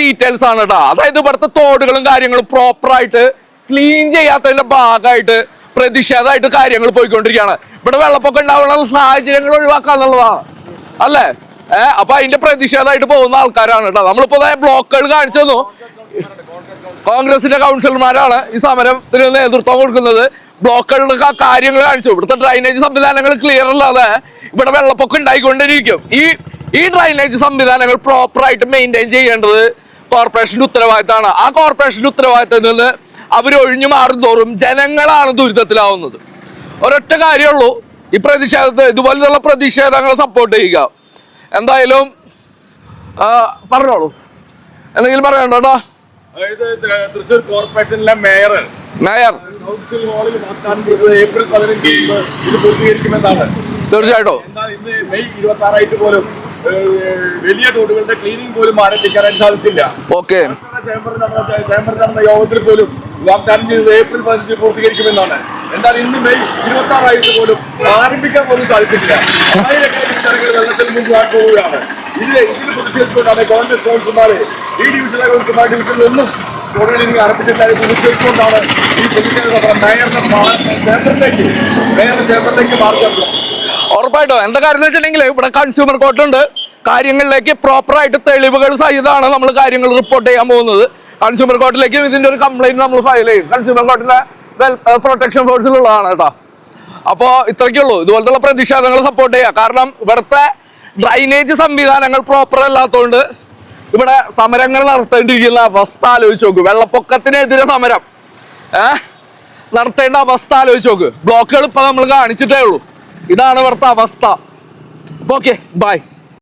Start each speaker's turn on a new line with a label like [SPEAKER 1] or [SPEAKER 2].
[SPEAKER 1] Details ആണ് കേട്ടോ. അതായത് ഇവിടുത്തെ തോടുകളും കാര്യങ്ങളും പ്രോപ്പറായിട്ട് ക്ലീൻ ചെയ്യാത്തതിന്റെ ഭാഗമായിട്ട് പ്രതിഷേധമായിട്ട് കാര്യങ്ങൾ പോയിക്കൊണ്ടിരിക്കുകയാണ്. ഇവിടെ വെള്ളപ്പൊക്കം ഉണ്ടാവാനുള്ള സാഹചര്യങ്ങൾ ഒഴിവാക്കാന്നുള്ളതാണ് അല്ലേ. അപ്പൊ അതിന്റെ പ്രതിഷേധമായിട്ട് പോകുന്ന ആൾക്കാരാണ് കേട്ടോ. നമ്മളിപ്പോ ബ്ലോക്കുകൾ കാണിച്ചു തന്നു. കോൺഗ്രസിന്റെ കൗൺസിലർമാരാണ് ഈ സമരത്തിന് നേതൃത്വം കൊടുക്കുന്നത്. ബ്ലോക്കുകളിലൊക്കെ കാര്യങ്ങൾ കാണിച്ചു. ഇവിടുത്തെ ഡ്രൈനേജ് സംവിധാനങ്ങൾ ക്ലിയർ അല്ലാതെ ഇവിടെ വെള്ളപ്പൊക്കം ഉണ്ടായിക്കൊണ്ടിരിക്കും. ഈ ഡ്രൈനേജ് സംവിധാനങ്ങൾ പ്രോപ്പറായിട്ട് മെയിൻറ്റെയിൻ ചെയ്യേണ്ടത് കോർപ്പറേഷന്റെ ഉത്തരവാദിത്തമാണ്. ആ കോർപ്പറേഷന്റെ ഉത്തരവാദിത്തത്തിൽ നിന്ന് അവർ ഒഴിഞ്ഞു മാറുന്തോറും ജനങ്ങളാണ് ദുരിതത്തിലാവുന്നത്. ഒരൊറ്റ കാര്യമുള്ളൂ, ഈ പ്രതിഷേധത്തെ ഇതുപോലുള്ള പ്രതിഷേധങ്ങൾ സപ്പോർട്ട് ചെയ്യുക. എന്തായാലും പറഞ്ഞോളൂ, എന്തെങ്കിലും പറയണ്ടോ?
[SPEAKER 2] അതായത് തൃശ്ശൂർ കോർപ്പറേഷനിലെ മേയർ കൗൺസിൽ ഹാളിൽ വാഗ്ദാനം ചെയ്തത് ഏപ്രിൽ 15 ഇത് പൂർത്തീകരിക്കുമെന്നാണ്.
[SPEAKER 1] തീർച്ചയായിട്ടും.
[SPEAKER 2] എന്നാൽ ഇന്ന് മെയ് 26 പോലും വലിയ തോടുകളുടെ ക്ലീനിങ് പോലും ആരംഭിക്കാനായിട്ട് സാധിച്ചില്ല.
[SPEAKER 1] ഓക്കെ.
[SPEAKER 2] ചേംബറിൽ നടന്ന യോഗത്തിൽ പോലും വാഗ്ദാനം ചെയ്തത് ഏപ്രിൽ 15 പൂർത്തീകരിക്കുമെന്നാണ്. എന്നാൽ ഇന്ന് മെയ് 26 പോലും ആരംഭിക്കാൻ പോലും സാധിച്ചിട്ടില്ല. ആയിരക്കണക്കിന് ജനങ്ങൾ വെള്ളത്തിൽ മുങ്ങാൻ പോവുകയാണ്. ഇതിന് പ്രതിഷേധിച്ചുകൊണ്ടാണ് കോൺഗ്രസ് കൗൺസിലർമാർ ഈ ഡിവിഷനിലെ കൗൺസിലർമാർ ഡിവിഷനിലൊന്നും തോടുകളിൽ ആരംഭിച്ചിട്ടായി പ്രതിഷേധിച്ചുകൊണ്ടാണ് ഈ പ്രതിഷേധ സമരം മേയറുടെ ചേംബറിലേക്ക് മാർഗം.
[SPEAKER 1] ഉറപ്പായിട്ടോ. എന്താ കാര്യം എന്ന് വെച്ചിട്ടുണ്ടെങ്കിൽ ഇവിടെ കൺസ്യൂമർ കോർട്ടുണ്ട്. കാര്യങ്ങളിലേക്ക് പ്രോപ്പറായിട്ട് തെളിവുകൾ സഹിതമാണ് നമ്മൾ കാര്യങ്ങൾ റിപ്പോർട്ട് ചെയ്യാൻ പോകുന്നത്. കൺസ്യൂമർ കോർട്ടിലേക്കും ഇതിന്റെ ഒരു കംപ്ലൈന്റ് നമ്മൾ ഫയൽ ചെയ്യും. കൺസ്യൂമർ കോർട്ടിലെ പ്രൊട്ടക്ഷൻ ഫോഴ്സിലുള്ളതാണ് കേട്ടോ. അപ്പോൾ ഇത്രയ്ക്കുള്ളൂ. ഇതുപോലത്തെ പ്രതിഷേധങ്ങൾ സപ്പോർട്ട് ചെയ്യുക. കാരണം ഇവിടുത്തെ ഡ്രൈനേജ് സംവിധാനങ്ങൾ പ്രോപ്പർ അല്ലാത്തതുകൊണ്ട് ഇവിടെ സമരങ്ങൾ നടത്തേണ്ടിയിരിക്കുന്ന അവസ്ഥ ആലോചിച്ച് നോക്ക്. വെള്ളപ്പൊക്കത്തിനെതിരെ സമരം നടത്തേണ്ട അവസ്ഥ ആലോചിച്ച് നോക്ക്. ബ്ലോക്കുകൾ ഇപ്പൊ നമ്മൾ കാണിച്ചിട്ടേ ഉള്ളൂ. ഇതാണ് ഇവിടുത്തെ അവസ്ഥ. Okay, by.